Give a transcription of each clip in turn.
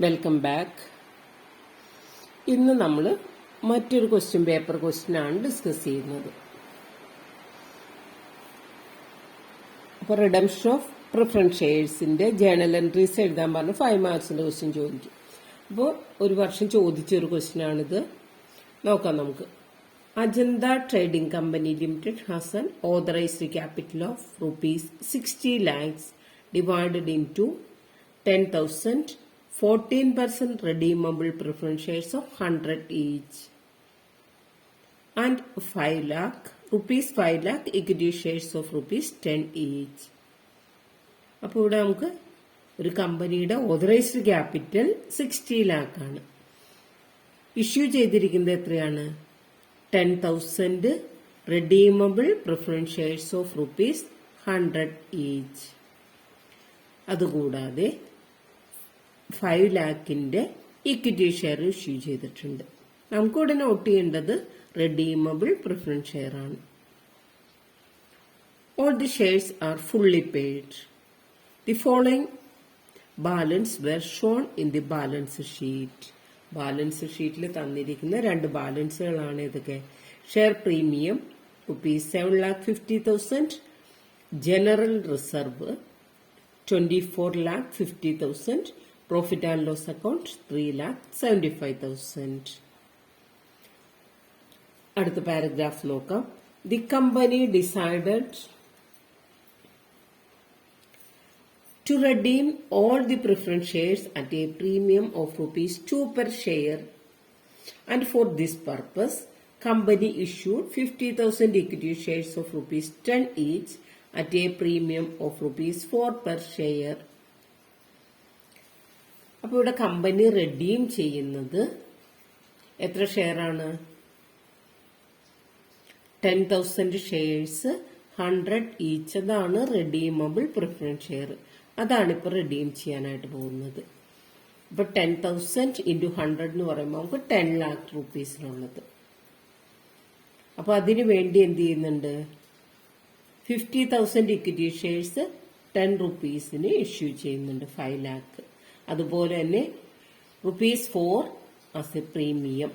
Welcome back. ഇന്ന് നമ്മൾ മറ്റൊരു പേപ്പർ ക്വസ്റ്റ്യനാണ് ഡിസ്കസ് ചെയ്യുന്നത്. അപ്പോൾ റിഡംഷൻ ഓഫ് പ്രിഫറൻസ് ഷെയർസിന്റെ ജേണൽ എൻട്രീസ് എഴുതാൻ പറഞ്ഞ് 5 മാർക്സിന്റെ ക്വസ്റ്റ്യൻ ചോദിക്കും. അപ്പോൾ ഒരു വർഷം ചോദിച്ച ഒരു ക്വസ്റ്റ്യനാണിത്. നോക്കാം നമുക്ക്. Ajanta trading company limited has an authorised capital of ₹60 lakhs divided into 10,000 14% redeemable preference shares of 100 each and 5 lakh equity shares of ₹10 each. അപ്പോൾ ഇവിടെ നമുക്ക് ഒരു കമ്പനിയുടെ ഓതറൈസ്ഡ് ക്യാപിറ്റൽ 60 lakh ആണ്. ഇഷ്യൂ ചെയ്തിരിക്കുന്നത് എത്രയാണ്? 10,000 redeemable preference shares of ₹100 each. അതുകൂടാതെ 5 lakhന്റെ equity share issue ചെയ്തിട്ടുണ്ട്. നമുക്കിവിടെ നോട്ട് ചെയ്യേണ്ടത് റെഡീമബിൾ പ്രിഫറൻസ് ഷെയർ ആണ്. All the shares are fully paid. The following balance were shown in the balance sheet. Balance ഷീറ്റിൽ തന്നിരിക്കുന്ന 2 ബാലൻസുകളാണ് ഇതൊക്കെ. Share premium ₹7,50,000, general reserve ₹24,50,000, profit and loss account ₹3,75,000. അടുത്ത paragraph നോക്കാം. The company decided to redeem all the preference shares at a premium of ₹2 per share, and for this purpose company issued 50,000 equity shares of ₹10 each at a premium of ₹4 per share. അപ്പോൾ ഇവിടെ company redeem ചെയ്യുന്നത് എത്ര share ആണ്? 10,000 shares 100 each. അതാണ് redeemable preference share. അതാണ് ഇപ്പൊ redeem ചെയ്യാനായിട്ട് പോകുന്നത്. ഇപ്പൊ 10,000 into 100 എന്ന് പറയുമ്പോൾ നമുക്ക് 10 lakh rupeesനുള്ളത്. അപ്പൊ അതിനു വേണ്ടി എന്ത് ചെയ്യുന്നുണ്ട്? 50,000 ഇക്വിറ്റി ഷെയർസ് 10 rupeesന് ഇഷ്യൂ ചെയ്യുന്നുണ്ട്, 5 lakh. അതുപോലെ തന്നെ ₹4 ആസ് എ പ്രീമിയം.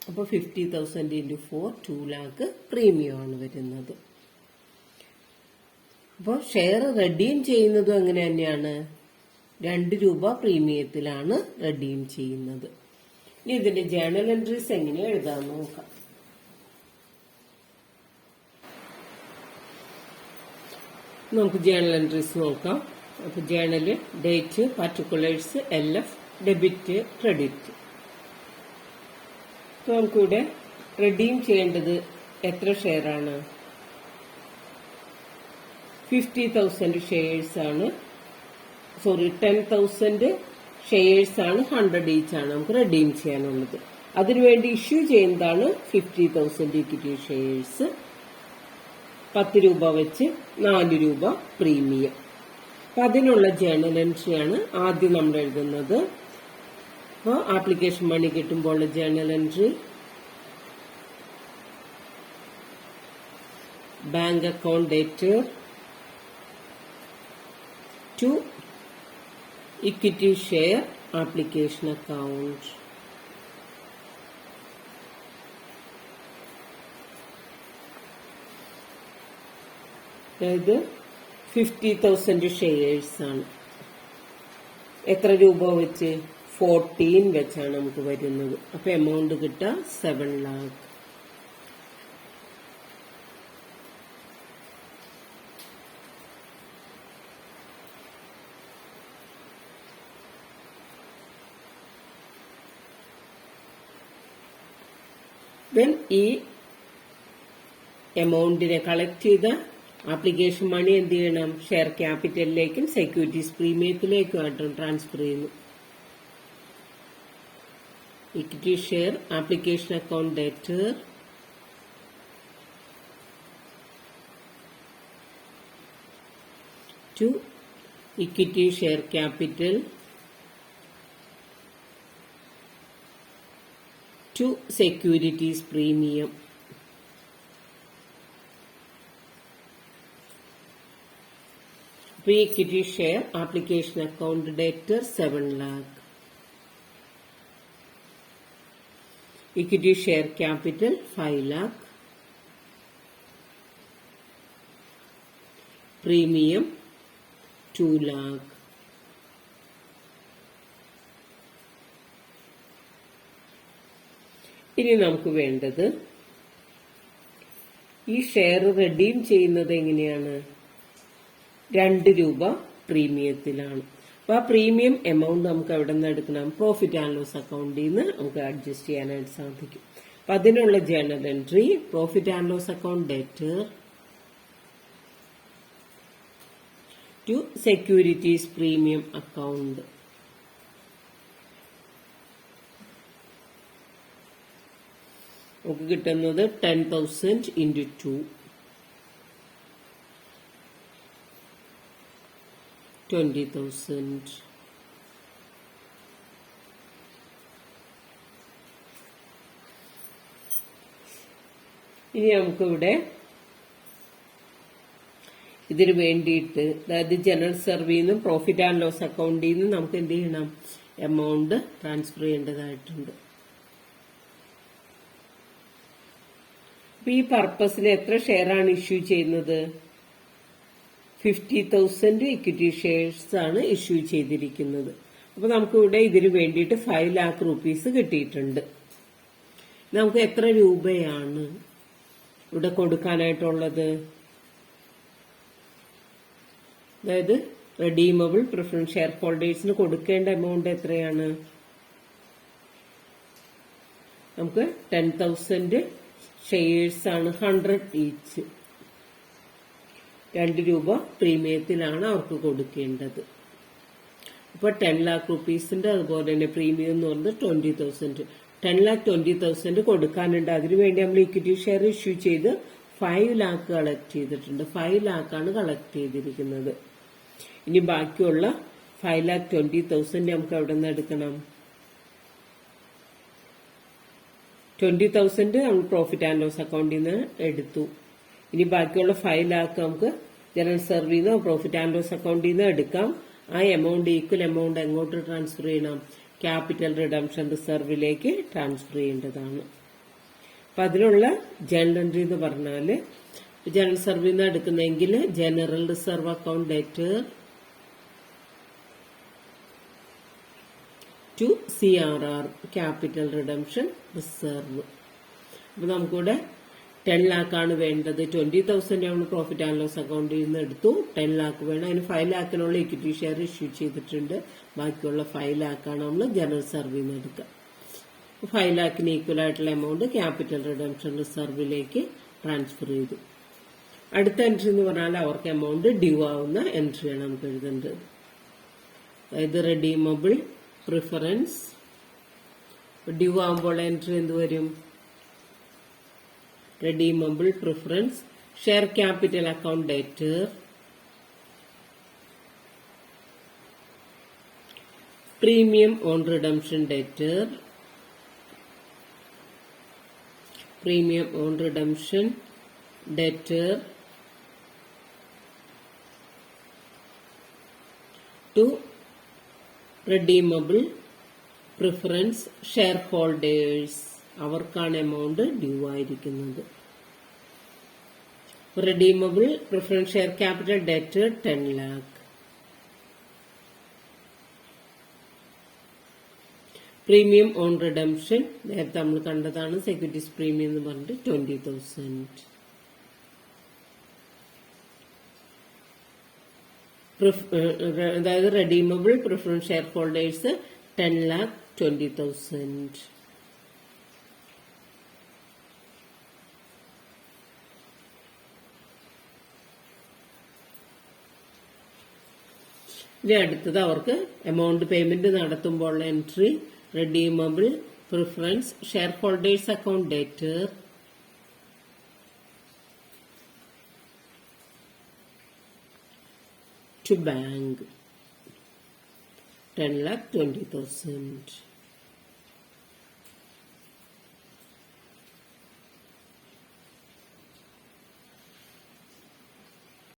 അപ്പോൾ 50,000 into 4 2 lakh പ്രീമിയം ആണ് വരുന്നത്. അപ്പോൾ ഷെയർ റെഡീം ചെയ്യുന്നതും എങ്ങനെ തന്നെയാണ്? ₹2 പ്രീമിയത്തിലാണ് റെഡീം ചെയ്യുന്നത്. ഇനി ഇതിന്റെ ജേണൽ എൻട്രീസ് എങ്ങനെ എഴുതാൻ നോക്കാം. നമുക്ക് ജേണൽ എൻട്രീസ് നോക്കാം. അപ്പൊ journal, date, particulars, LF, debit, credit. അപ്പൊ നമുക്കിവിടെ റെഡീം ചെയ്യേണ്ടത് എത്ര ഷെയർ ആണ്? 50,000 ഷെയർസ് ആണ്. 10,000 ഷെയർസ് ആണ്. 100 ഈച്ച് ആണ് നമുക്ക് റെഡീം ചെയ്യാനുള്ളത്. അതിനുവേണ്ടി ഇഷ്യൂ ചെയ്യുന്നതാണ് 50,000 ഇക്വിറ്റി ഷെയർസ്. ₹10 വെച്ച് ₹4 പ്രീമിയം. അപ്പൊ അതിനുള്ള ജേണൽ എൻട്രിയാണ് ആദ്യം നമ്മൾ എഴുതുന്നത്. അപ്പോൾ ആപ്ലിക്കേഷൻ മണി കിട്ടുമ്പോൾ journal entry, bank account debtor to equity share application account. അതായത് 50,000 ഷെയർസ് ആണ്. എത്ര രൂപ വെച്ച്? 14 വെച്ചാണ് നമുക്ക് വരുന്നത്. അപ്പൊ എമൗണ്ട് കിട്ടുക 7 lakh. ഈ എമൗണ്ടിനെ കളക്ട് ചെയ്ത ആപ്ലിക്കേഷൻ മണി എന്ത് ചെയ്യണം? ഷെയർ ക്യാപിറ്റലിലേക്കും സെക്യൂരിറ്റീസ് പ്രീമിയത്തിലേക്കുമായിട്ടും ട്രാൻസ്ഫർ ചെയ്യുന്നു. Equity share application account debtor to equity share capital to securities premium. Pre-equity share application account debtor 7 lakh. Equity share capital 5 lakh. Premium 2 lakh. ഇനി നമുക്ക് വേണ്ടത് ഈ ഷെയർ റെഡീം ചെയ്യുന്നത് എങ്ങനെയാണ്? 2 രൂപ പ്രീമിയത്തിലാണ്. അപ്പൊ ആ പ്രീമിയം എമൗണ്ട് നമുക്ക് എവിടെ നിന്ന് എടുക്കണം? പ്രോഫിറ്റ് ആൻഡ് ലോസ് അക്കൗണ്ടിൽ നിന്ന് നമുക്ക് അഡ്ജസ്റ്റ് ചെയ്യാനായിട്ട് സാധിക്കും. അപ്പൊ അതിനുള്ള journal entry profit and loss account debtor to securities premium account. നമുക്ക് കിട്ടുന്നത് 10,000 into 2 20,000. ഇനി നമുക്കിവിടെ ഇതിന് വേണ്ടിയിട്ട്, അതായത് ജനറൽ സർവീൽ നിന്നും പ്രോഫിറ്റ് ആൻഡ് ലോസ് അക്കൗണ്ടിൽ നിന്ന് നമുക്ക് എന്ത് ചെയ്യണം? എമൗണ്ട് ട്രാൻസ്ഫർ ചെയ്യേണ്ടതായിട്ടുണ്ട്. ഈ പർപ്പസിന് എത്ര ഷെയർ ആണ് ഇഷ്യൂ ചെയ്യുന്നത്? 50,000 ഇക്വിറ്റി ഷെയർസ് ആണ് ഇഷ്യൂ ചെയ്തിരിക്കുന്നത്. അപ്പൊ നമുക്കിവിടെ ഇതിന് വേണ്ടിയിട്ട് 5 lakh rupees കിട്ടിയിട്ടുണ്ട്. നമുക്ക് എത്ര രൂപയാണ് ഇവിടെ കൊടുക്കാനായിട്ടുള്ളത്? അതായത് റെഡീമബിൾ പ്രിഫറൻസ് ഷെയർ ഹോൾഡേഴ്സിന് കൊടുക്കേണ്ട എമൗണ്ട് എത്രയാണ്? നമുക്ക് 10,000 ഷെയർസ് ആണ്, 100 ഈച്ച്. 2 രൂപ പ്രീമിയത്തിലാണ് അവർക്ക് കൊടുക്കേണ്ടത്. അപ്പൊ 10 lakh rupeesന്റെ അതുപോലെ തന്നെ പ്രീമിയം എന്ന് പറയുന്നത് 20,000. 10,20,000 കൊടുക്കാനുണ്ട്. അതിനുവേണ്ടി നമ്മൾ ഇക്വിറ്റി ഷെയർ ഇഷ്യൂ ചെയ്ത് 5 lakh കളക്ട് ചെയ്തിട്ടുണ്ട്. 5 lakh ആണ് കളക്ട് ചെയ്തിരിക്കുന്നത്. ഇനി ബാക്കിയുള്ള 5,20,000 നമുക്ക് എവിടെ നിന്ന് എടുക്കണം? 20,000 നമ്മൾ പ്രോഫിറ്റ് ആൻഡ് ലോസ് അക്കൗണ്ടിൽ നിന്ന് എടുത്തു. ഇനി ബാക്കിയുള്ള 5 lakh നമുക്ക് ജനറൽ സർവീൽ നിന്നോ പ്രോഫിറ്റ് ആൻഡ് ലോസ് അക്കൗണ്ടിൽ നിന്ന് എടുക്കാം. ആ എമൗണ്ട്, ഈക്വൽ എമൗണ്ട് എങ്ങോട്ട് ട്രാൻസ്ഫർ ചെയ്യണം? ക്യാപിറ്റൽ റിഡംഷൻ റിസർവിലേക്ക് ട്രാൻസ്ഫർ ചെയ്യേണ്ടതാണ്. അപ്പൊ അതിനുള്ള ജനറൽ എൻട്രി എന്ന് പറഞ്ഞാല്, ജനറൽ സർവീൽ നിന്ന് എടുക്കുന്നെങ്കിൽ general reserve account debtor to CRR capital redemption reserve. അപ്പൊ നമുക്കിവിടെ 10 lakh ആണ് വേണ്ടത്. 20,000 നമ്മൾ പ്രോഫിറ്റ് ആൻഡ് ലോസ് അക്കൗണ്ടിൽ നിന്ന് എടുത്തു. 10 lakh വേണം. അതിന് 5 lakh ഇക്വിറ്റി ഷെയർ ഇഷ്യൂ ചെയ്തിട്ടുണ്ട്. ബാക്കിയുള്ള 5 lakh ആണ് നമ്മൾ ജനറൽ സർവീൽ നിന്ന് എടുക്കുക. 5 lakh ഈക്വൽ ആയിട്ടുള്ള എമൗണ്ട് ക്യാപിറ്റൽ റിഡംഷൻ റിസർവിലേക്ക് ട്രാൻസ്ഫർ ചെയ്തു. അടുത്ത എൻട്രി എന്ന് പറഞ്ഞാൽ അവർക്ക് എമൗണ്ട് ഡ്യൂ ആവുന്ന എൻട്രിയാണ് നമുക്ക് എഴുതേണ്ടത്. അതായത് റെഡീമബിൾ പ്രിഫറൻസ് ഡ്യൂ ആവുമ്പോൾ എൻട്രി എന്ത് വരും? redeemable preference share capital account debtor premium on redemption debtor premium on redemption debtor to redeemable preference shareholders അവർക്കാണ് എമൗണ്ട് ഡ്യൂ ആയിരിക്കുന്നത്. Redeemable preference share capital debtor 10 lakh. Premium on redemption നേരത്തെ നമ്മൾ കണ്ടതാണ്, securities premium എന്ന് പറഞ്ഞിട്ട് 20,000. അതായത് redeemable preference shareholders 10 lakh 20,000. ഇനി അടുത്തത് അവർക്ക് എമൗണ്ട് പേയ്മെന്റ് നടത്തുമ്പോൾ entry redeemable preference shareholders account debtor to bank 10,20,000.